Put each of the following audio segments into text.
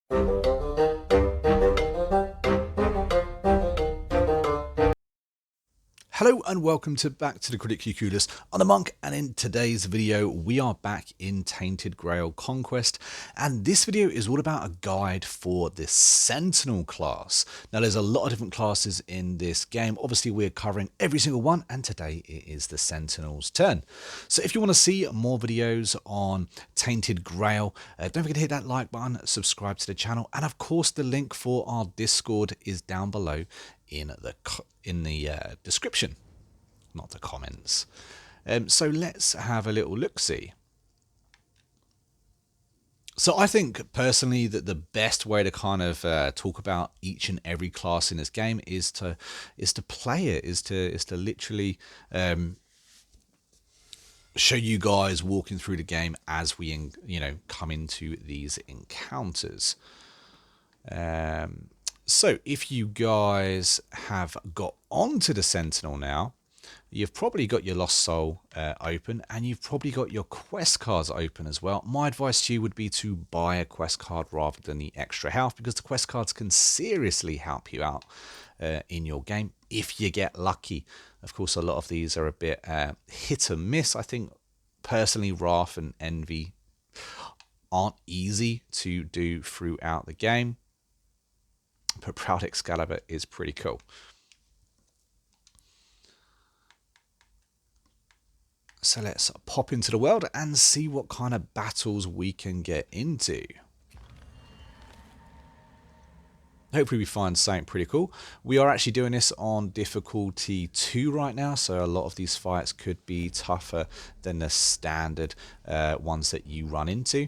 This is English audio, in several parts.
Hello and welcome back to the Critically Clueless. I'm the Monk, and in today's video we are back in Tainted Grail Conquest, and this video is all about a guide for the Sentinel class. Now there's a lot of different classes in this game. Obviously we're covering every single one, and today it is the Sentinel's turn. So if you want to see more videos on Tainted Grail, don't forget to hit that like button, subscribe to the channel, and of course the link for our Discord is down below in the description, not the comments. So let's have a little look-see. So I think personally that the best way to kind of talk about each and every class in this game is to play it, is to literally show you guys walking through the game as we come into these encounters. So if you guys have got onto the Sentinel now, you've probably got your Lost Soul open, and you've probably got your quest cards open as well. My advice to you would be to buy a quest card rather than the extra health, because the quest cards can seriously help you out in your game if you get lucky. Of course, a lot of these are a bit hit or miss. I think personally Wrath and Envy aren't easy to do throughout the game, but Proud Excalibur is pretty cool. So let's pop into the world and see what kind of battles we can get into. Hopefully we find something pretty cool. We are actually doing this on difficulty 2 right now, so a lot of these fights could be tougher than the standard ones that you run into.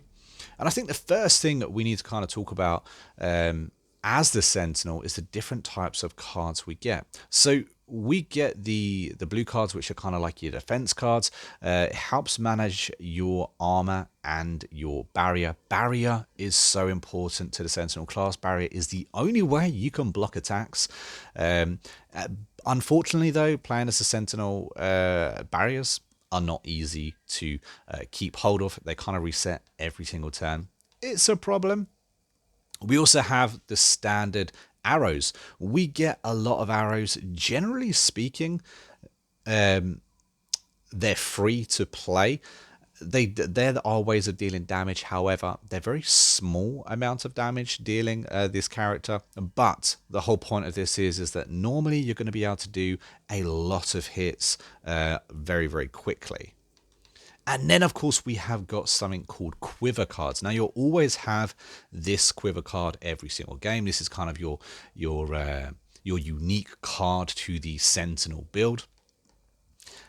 And I think the first thing that we need to kind of talk about as the Sentinel is the different types of cards we get. So we get the blue cards, which are kind of like your defense cards. It helps manage your armor and your barrier. Barrier is so important to the Sentinel class. Barrier is the only way you can block attacks. Unfortunately though, playing as a Sentinel, barriers are not easy to keep hold of. They kind of reset every single turn. It's a problem. We also have the standard arrows. We get a lot of arrows. Generally speaking, they're free to play. They're our ways of dealing damage. However, they're very small amounts of damage dealing this character. But the whole point of this is that normally you're going to be able to do a lot of hits very, very quickly. And then, of course, we have got something called quiver cards. Now, you'll always have this quiver card every single game. This is kind of your unique card to the Sentinel build.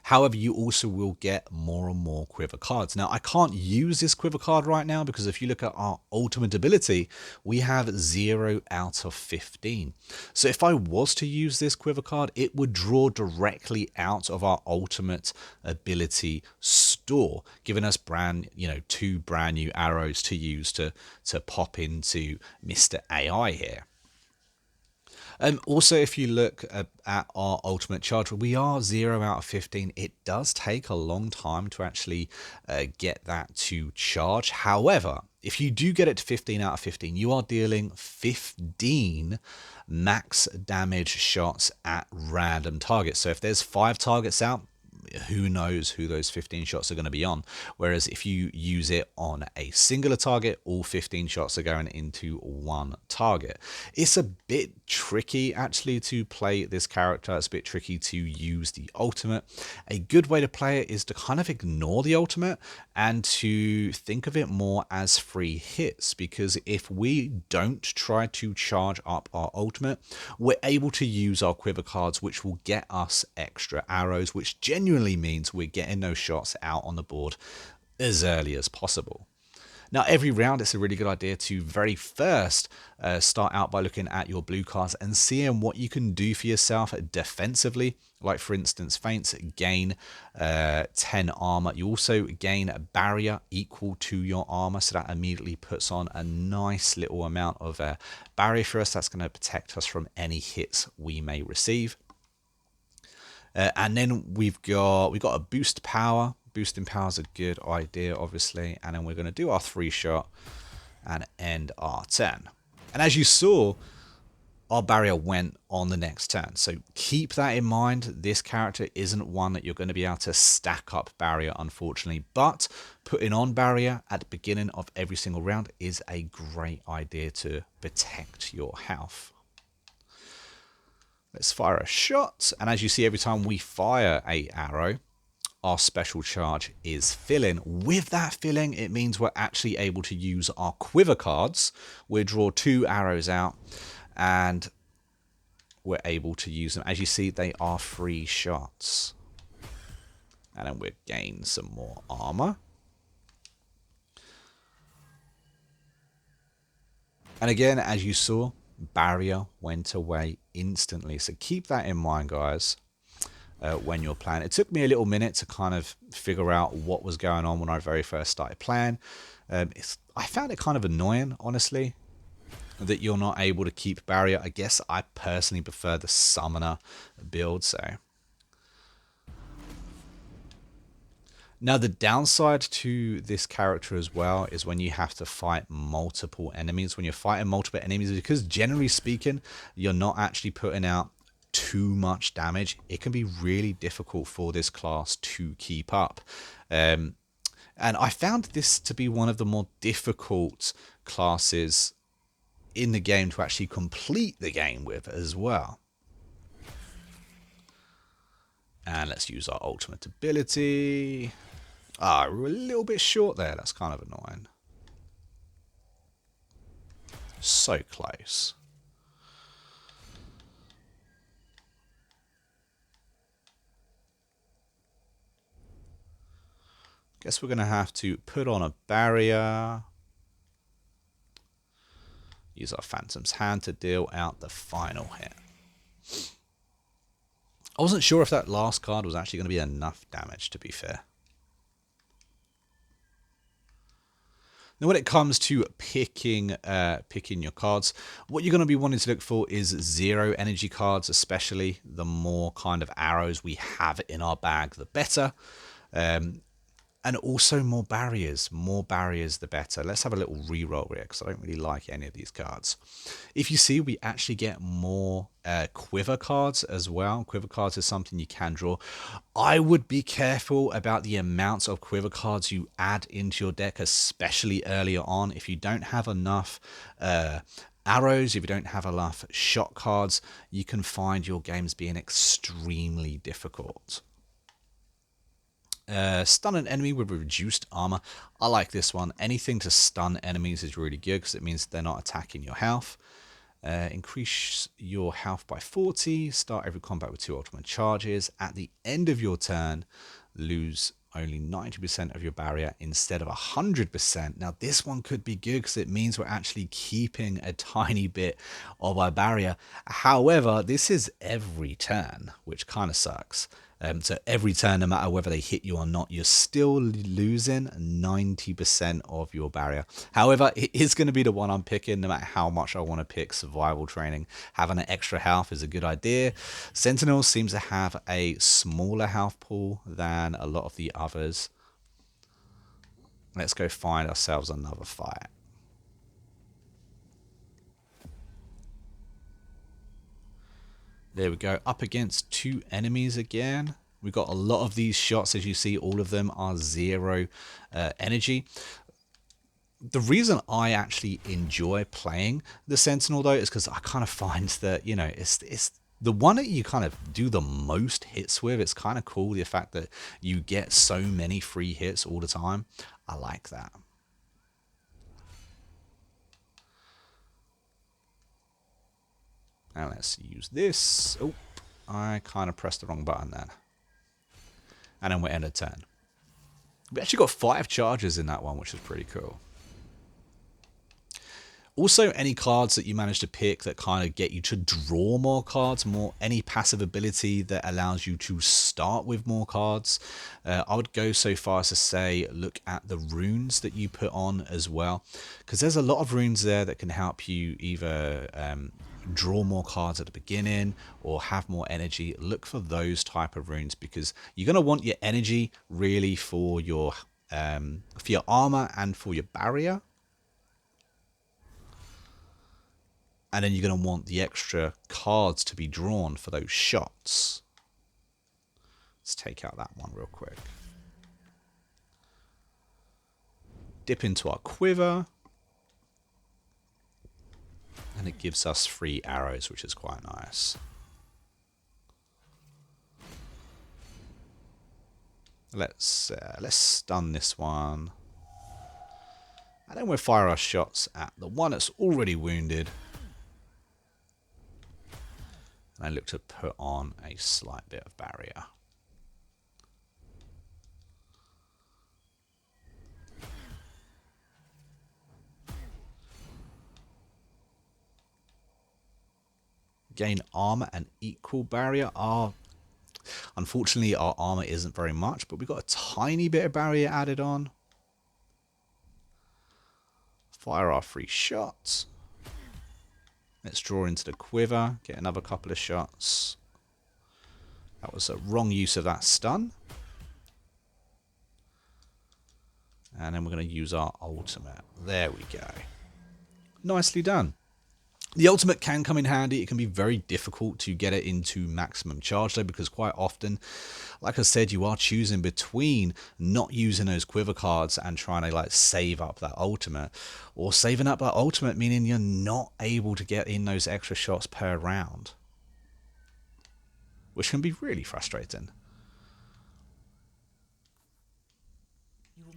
However, you also will get more and more quiver cards. Now, I can't use this quiver card right now because if you look at our ultimate ability, we have 0 out of 15. So if I was to use this quiver card, it would draw directly out of our ultimate ability store, giving us two brand new arrows to use to pop into Mr. AI here. Also, if you look at our ultimate charge, we are 0 out of 15. It does take a long time to actually get that to charge. However, if you do get it to 15 out of 15, you are dealing 15 max damage shots at random targets. So if there's 5 targets out, who knows who those 15 shots are going to be on. Whereas if you use it on a singular target, all 15 shots are going into one target. It's a bit tricky actually to play this character. It's a bit tricky to use the ultimate. A good way to play it is to kind of ignore the ultimate and to think of it more as free hits, because if we don't try to charge up our ultimate, we're able to use our quiver cards, which will get us extra arrows, which genuinely means we're getting those shots out on the board as early as possible. Now, every round, it's a really good idea to very first start out by looking at your blue cards and seeing what you can do for yourself defensively. Like, for instance, feints gain 10 armor. You also gain a barrier equal to your armor, so that immediately puts on a nice little amount of barrier for us. That's going to protect us from any hits we may receive. And then we've got a boost power. Boosting power is a good idea, obviously. And then we're going to do our 3-shot and end our turn. And as you saw, our barrier went on the next turn. So keep that in mind. This character isn't one that you're going to be able to stack up barrier, unfortunately. But putting on barrier at the beginning of every single round is a great idea to protect your health. Let's fire a shot. And as you see, every time we fire a arrow, our special charge is filling. With that filling, it means we're actually able to use our quiver cards. We draw 2 arrows out and we're able to use them. As you see, they are free shots. And then we gain some more armor. And again, as you saw, barrier went away instantly. So keep that in mind, guys, when you're playing. It took me a little minute to kind of figure out what was going on when I very first started playing. I found it kind of annoying, honestly, that you're not able to keep barrier. I guess I personally prefer the summoner build. So now the downside to this character as well is when you have to fight multiple enemies. When you're fighting multiple enemies, because generally speaking, you're not actually putting out too much damage, it can be really difficult for this class to keep up. And I found this to be one of the more difficult classes in the game to actually complete the game with as well. And let's use our ultimate ability. We're a little bit short there. That's kind of annoying. So close. Guess we're going to have to put on a barrier. Use our Phantom's Hand to deal out the final hit. I wasn't sure if that last card was actually going to be enough damage, to be fair. Now, when it comes to picking your cards, what you're going to be wanting to look for is 0 energy cards, especially. The more kind of arrows we have in our bag, the better. And also more barriers. More barriers, the better. Let's have a little reroll here, because I don't really like any of these cards. If you see, we actually get more quiver cards as well. Quiver cards is something you can draw. I would be careful about the amounts of quiver cards you add into your deck, especially earlier on. If you don't have enough arrows, if you don't have enough shot cards, you can find your games being extremely difficult. Stun an enemy with reduced armor. I like this one. Anything to stun enemies is really good because it means they're not attacking your health. Increase your health by 40. Start every combat with 2 ultimate charges. At the end of your turn, lose only 90% of your barrier instead of 100%. Now this one could be good because it means we're actually keeping a tiny bit of our barrier. However, this is every turn, which kind of sucks. So every turn, no matter whether they hit you or not, you're still losing 90% of your barrier. However, it is going to be the one I'm picking, no matter how much I want to pick survival training. Having an extra health is a good idea. Sentinel seems to have a smaller health pool than a lot of the others. Let's go find ourselves another fight. There we go, up against 2 enemies again. We've got a lot of these shots, as you see, all of them are 0 energy. The reason I actually enjoy playing the Sentinel, though, is because I kind of find that, you know, it's the one that you kind of do the most hits with. It's kind of cool, the fact that you get so many free hits all the time. I like that. Now let's use this. Oh, I kind of pressed the wrong button there. And then we end a turn. We actually got 5 charges in that one, which is pretty cool. Also, any cards that you manage to pick that kind of get you to draw more cards, any passive ability that allows you to start with more cards. I would go so far as to say look at the runes that you put on as well, because there's a lot of runes there that can help you either draw more cards at the beginning or have more energy. Look for those type of runes, because you're going to want your energy really for your armor and for your barrier. And then you're going to want the extra cards to be drawn for those shots. Let's take out that one real quick. Dip into our quiver. And it gives us 3 arrows, which is quite nice. Let's stun this one. And then we'll fire our shots at the one that's already wounded. And I look to put on a slight bit of barrier. Gain armor and equal barrier. Unfortunately, our armor isn't very much, but we've got a tiny bit of barrier added on. Fire our 3 shots. Let's draw into the quiver, get another couple of shots. That was a wrong use of that stun. And then we're going to use our ultimate. There we go. Nicely done. The ultimate can come in handy. It can be very difficult to get it into maximum charge though, because quite often, like I said, you are choosing between not using those quiver cards and trying to like save up that ultimate, or saving up that ultimate meaning you're not able to get in those extra shots per round, which can be really frustrating.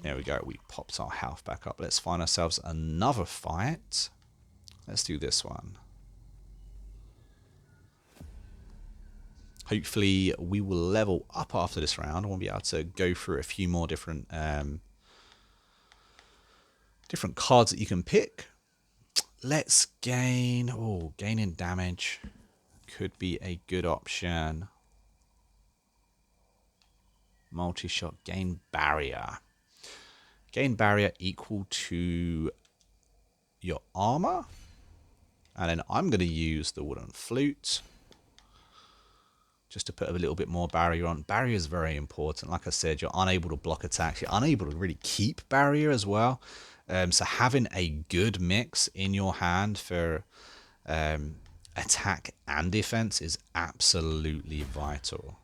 There we go. We popped our health back up. Let's find ourselves another fight. Let's do this one. Hopefully we will level up after this round. I want to be able to go through a few more different cards that you can pick. Let's gain... Oh, gaining damage could be a good option. Multi-shot, gain barrier. Gain barrier equal to your armor. And then I'm going to use the wooden flute just to put a little bit more barrier on. Barrier is very important. Like I said, you're unable to block attacks. You're unable to really keep barrier as well. So having a good mix in your hand for attack and defense is absolutely vital.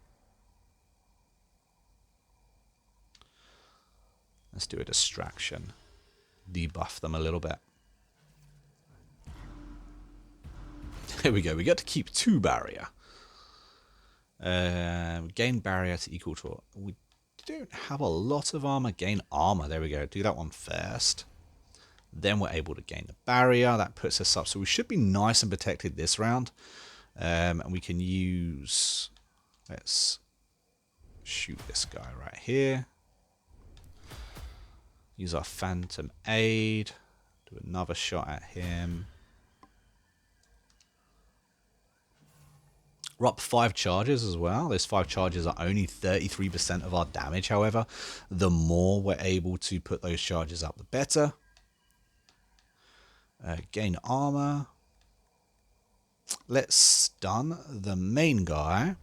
Let's do a distraction. Debuff them a little bit. There we go. We get to keep 2 barrier. Gain barrier to equal to... We don't have a lot of armor. Gain armor. There we go. Do that one first. Then we're able to gain the barrier. That puts us up. So we should be nice and protected this round. And we can use... Let's shoot this guy right here. Use our Phantom Aid. Do another shot at him. We're up 5 charges as well. Those 5 charges are only 33% of our damage. However, the more we're able to put those charges up, the better. Gain armor. Let's stun the main guy.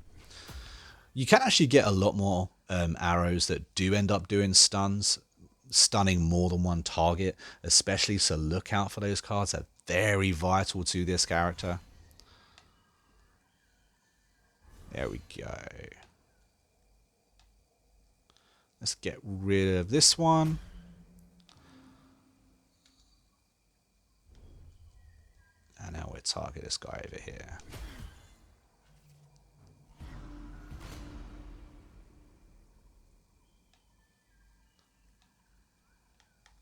You can actually get a lot more arrows that do end up doing stuns, stunning more than one target, especially, so look out for those cards. They're very vital to this character. There we go. Let's get rid of this one. And now we'll target this guy over here.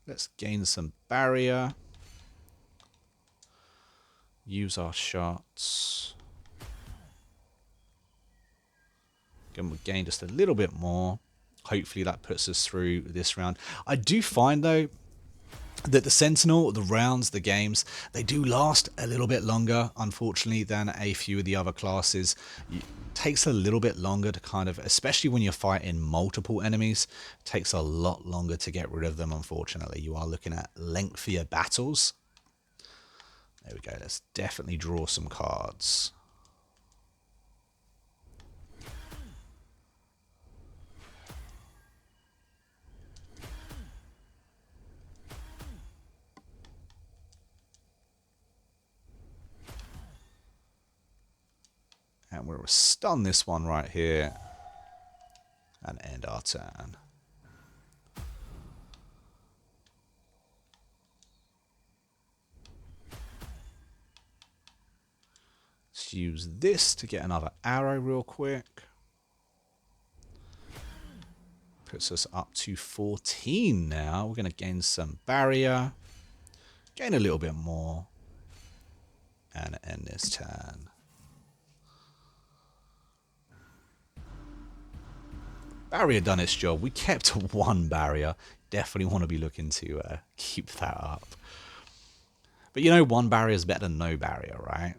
Let's gain some barrier. Use our shots. Again, we'll gain just a little bit more. Hopefully that puts us through this round. I do find, though, that the Sentinel, the rounds, the games, they do last a little bit longer, unfortunately, than a few of the other classes. It takes a little bit longer to kind of, especially when you're fighting multiple enemies, it takes a lot longer to get rid of them, unfortunately. You are looking at lengthier battles. There we go. Let's definitely draw some cards. And we'll stun this one right here and end our turn. Let's use this to get another arrow real quick. Puts us up to 14 now. We're going to gain some barrier. Gain a little bit more. And end this turn. Barrier done its job. We kept one barrier. Definitely want to be looking to keep that up. But you know, one barrier is better than no barrier, right?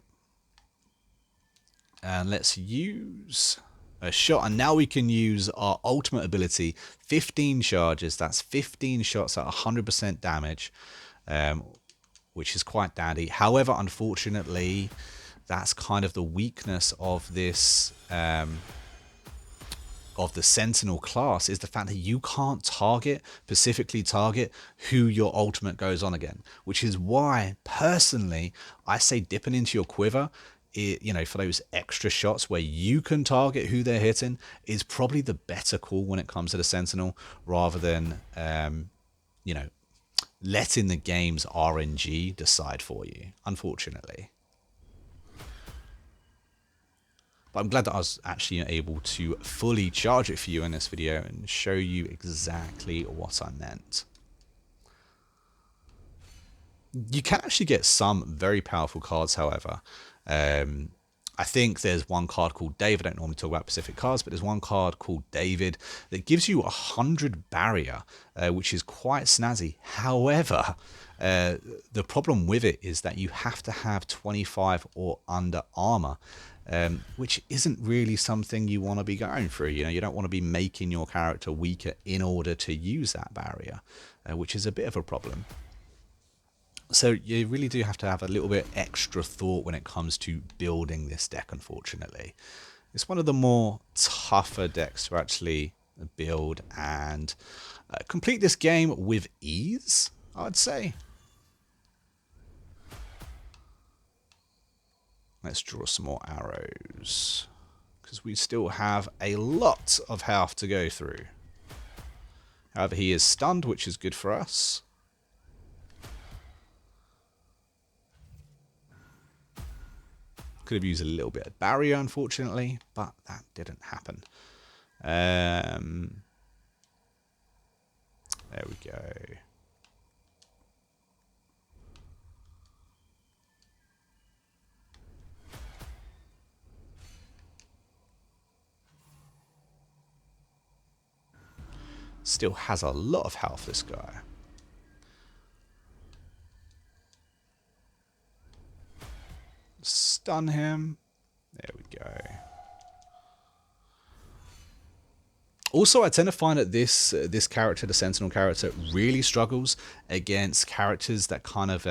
And let's use a shot. And now we can use our ultimate ability. 15 charges. That's 15 shots at 100% damage. Which is quite dandy. However, unfortunately, that's kind of the weakness of this... of the Sentinel class is the fact that you can't specifically target who your ultimate goes on again, which is why personally I say dipping into your quiver, you know, for those extra shots where you can target who they're hitting is probably the better call when it comes to the Sentinel, rather than you know, letting the game's RNG decide for you, unfortunately. But I'm glad that I was actually able to fully charge it for you in this video and show you exactly what I meant. You can actually get some very powerful cards, however. I think there's one card called David. I don't normally talk about specific cards, but there's one card called David that gives you 100 barrier, which is quite snazzy. However, the problem with it is that you have to have 25 or under armor. Which isn't really something you want to be going through. You know, you don't want to be making your character weaker in order to use that barrier, which is a bit of a problem. So you really do have to have a little bit extra thought when it comes to building this deck, unfortunately. It's one of the more tougher decks to actually build and complete this game with ease, I'd say. Let's draw some more arrows, because we still have a lot of health to go through. However, he is stunned, which is good for us. Could have used a little bit of barrier, unfortunately, but that didn't happen. There we go. Still has a lot of health, this guy. Stun him. There we go. Also, I tend to find that this character, the Sentinel character, really struggles against characters that kind of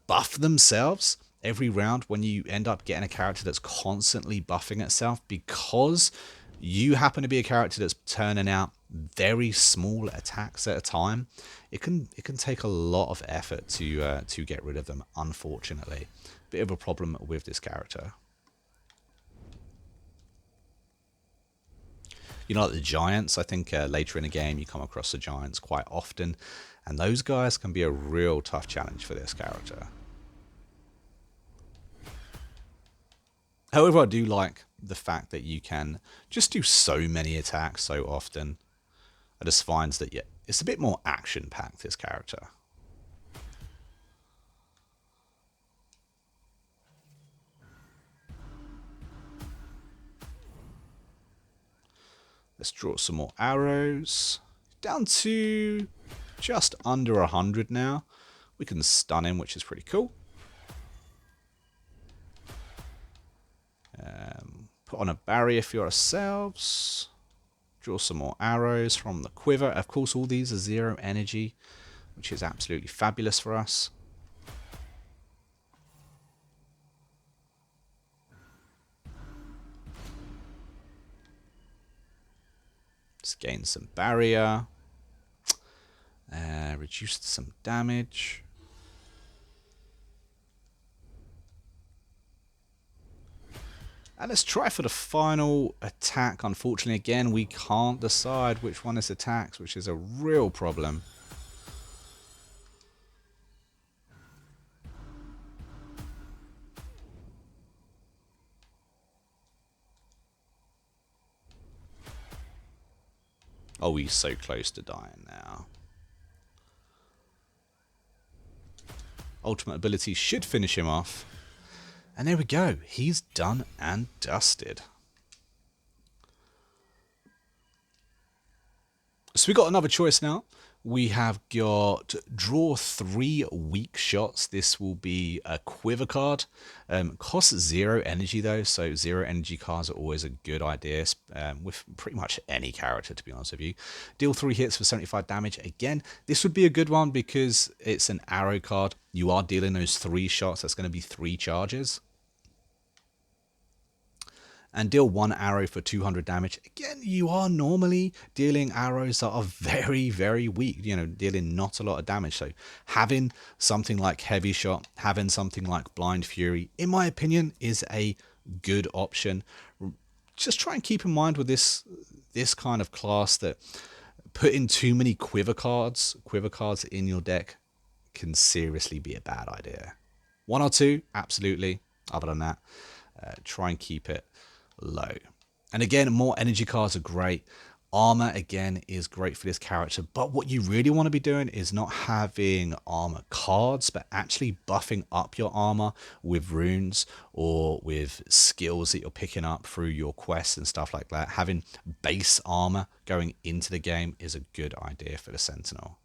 buff themselves every round when you end up getting a character that's constantly buffing itself, because you happen to be a character that's turning out very small attacks at a time. It can take a lot of effort to get rid of them, unfortunately. Bit of a problem with this character. You know, like the giants, I think later in the game you come across the giants quite often, and those guys can be a real tough challenge for this character. However, I do like the fact that you can just do so many attacks so often. I just find that, yeah, it's a bit more action-packed, this character. Let's draw some more arrows. Down to just under 100 now. We can stun him, which is pretty cool. Put on a barrier for ourselves. Draw some more arrows from the quiver. Of course, all these are 0 energy, which is absolutely fabulous for us. Let's gain some barrier. Reduced some damage. And let's try for the final attack. Unfortunately, again, we can't decide which one is attacks, which is a real problem. Oh, he's so close to dying now. Ultimate ability should finish him off. And there we go. He's done and dusted. So we got another choice now. We have got draw 3 weak shots. This will be a quiver card. Costs 0 energy though, so 0 energy cards are always a good idea with pretty much any character, to be honest with you. Deal 3 hits for 75 damage. Again, this would be a good one because it's an arrow card. You are dealing those 3 shots. That's going to be 3 charges. And deal 1 arrow for 200 damage. Again, you are normally dealing arrows that are very, very weak, you know, dealing not a lot of damage. So having something like Heavy Shot, having something like Blind Fury, in my opinion, is a good option. Just try and keep in mind with this kind of class that putting too many quiver cards in your deck can seriously be a bad idea. 1 or 2, absolutely. Other than that, try and keep it low. And again, more energy cards are great. Armor, again, is great for this character. But what you really want to be doing is not having armor cards, but actually buffing up your armor with runes or with skills that you're picking up through your quests and stuff like that. Having base armor going into the game is a good idea for the Sentinel.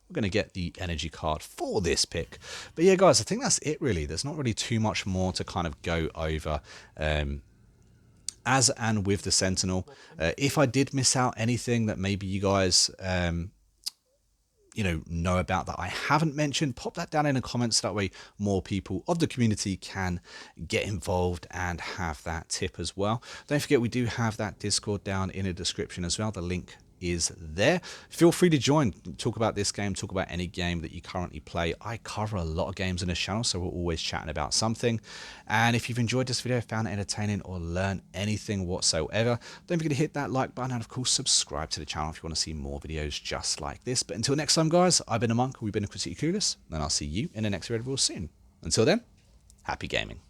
We're going to get the energy card for this pick. But yeah, guys, I think that's it really. There's not really too much more to kind of go over. As and with the Sentinel, if I did miss out anything that maybe you guys know about that I haven't mentioned, pop that down in the comments. That way more people of the community can get involved and have that tip as well. Don't forget, we do have that Discord down in the description as well. The link is there. Feel free to join, talk about this game, talk about any game that you currently play. I cover a lot of games on this channel, so we're always chatting about something. And if you've enjoyed this video, found it entertaining, or learned anything whatsoever, don't forget to hit that like button and of course subscribe to the channel if you want to see more videos just like this. But until next time, guys, I've been a monk, we've been a Critically Clueless, and I'll see you in the next video real soon. Until then, happy gaming.